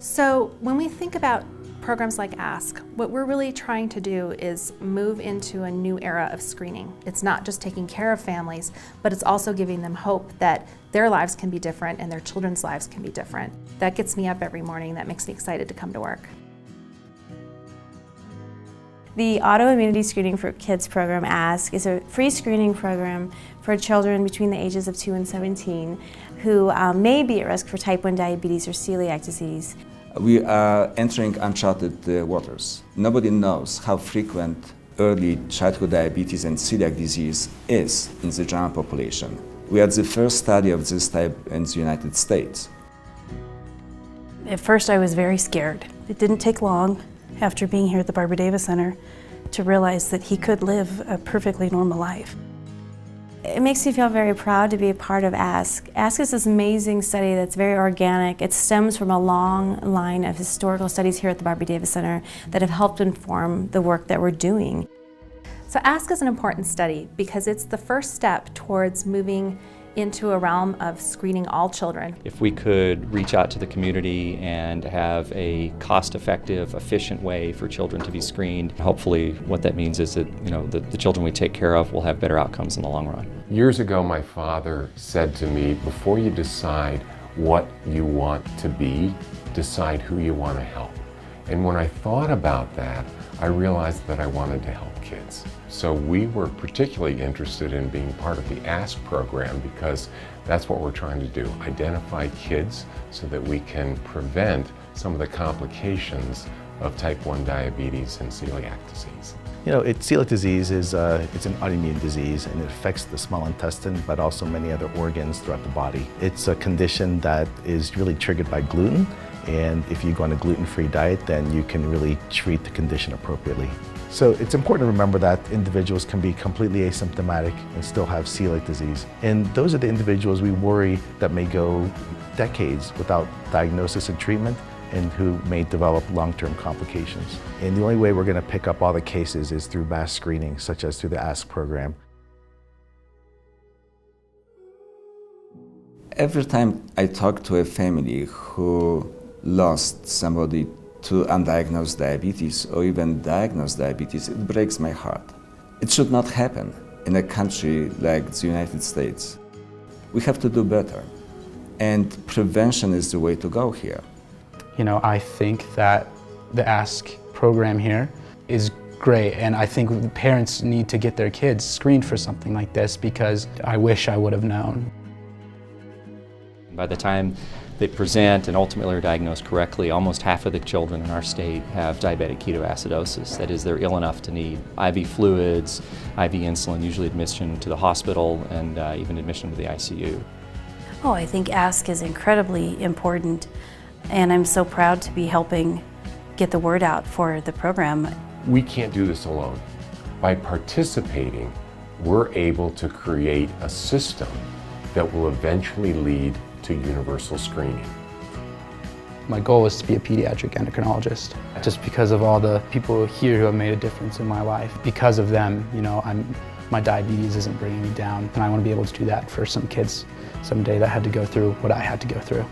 So when we think about programs like ASK, what we're really trying to do is move into a new era of screening. It's not just taking care of families, but it's also giving them hope that their lives can be different and their children's lives can be different. That gets me up every morning. That makes me excited to come to work. The Autoimmunity Screening for Kids program, ASK, is a free screening program for children between the ages of 2 and 17 who may be at risk for type 1 diabetes or celiac disease. We are entering uncharted waters. Nobody knows how frequent early childhood diabetes and celiac disease is in the general population. We are the first study of this type in the United States. At first I was very scared. It didn't take long after being here at the Barbara Davis Center to realize that he could live a perfectly normal life. It makes me feel very proud to be a part of ASK. ASK is this amazing study that's very organic. It stems from a long line of historical studies here at the Barbara Davis Center that have helped inform the work that we're doing. So ASK is an important study because it's the first step towards moving into a realm of screening all children. If we could reach out to the community and have a cost-effective, efficient way for children to be screened, hopefully what that means is that the children we take care of will have better outcomes in the long run. Years ago, my father said to me, before you decide what you want to be, decide who you want to help. And when I thought about that, I realized that I wanted to help kids. So we were particularly interested in being part of the ASK program because that's what we're trying to do, identify kids so that we can prevent some of the complications of type 1 diabetes and celiac disease. Celiac disease is it's an autoimmune disease and it affects the small intestine but also many other organs throughout the body. It's a condition that is really triggered by gluten, and if you go on a gluten-free diet then you can really treat the condition appropriately. So it's important to remember that individuals can be completely asymptomatic and still have celiac disease. And those are the individuals we worry that may go decades without diagnosis and treatment and who may develop long-term complications. And the only way we're going to pick up all the cases is through mass screening, such as through the ASK program. Every time I talk to a family who lost somebody to undiagnosed diabetes or even diagnosed diabetes, it breaks my heart. It should not happen in a country like the United States. We have to do better, and prevention is the way to go here. I think that the ASK program here is great, and I think the parents need to get their kids screened for something like this because I wish I would have known. By the time they present and ultimately are diagnosed correctly, almost half of the children in our state have diabetic ketoacidosis. That is, they're ill enough to need IV fluids, IV insulin, usually admission to the hospital, and even admission to the ICU. Oh, I think ASK is incredibly important, and I'm so proud to be helping get the word out for the program. We can't do this alone. By participating, we're able to create a system that will eventually lead to universal screening. My goal is to be a pediatric endocrinologist, just because of all the people here who have made a difference in my life. Because of them, my diabetes isn't bringing me down, and I want to be able to do that for some kids someday that had to go through what I had to go through.